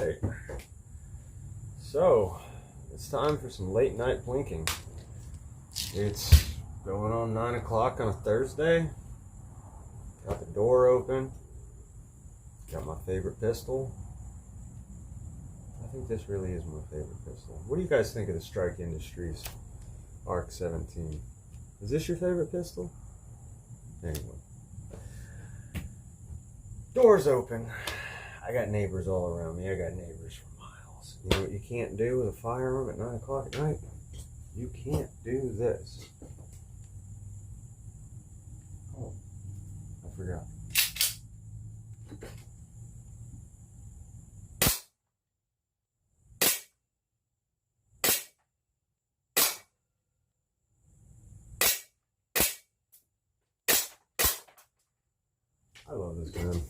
Alright, so it's time for some late night plinking. It's going on 9 o'clock on a Thursday. Got the door open. Got my favorite pistol. I think this really is my favorite pistol. What do you guys think of the Strike Industries ARK17? Is this your favorite pistol? Anyway. Door's open. I got neighbors all around me. I got neighbors for miles. You know what you can't do with a firearm at 9 o'clock at night? You can't do this. Oh, I forgot. I love this gun.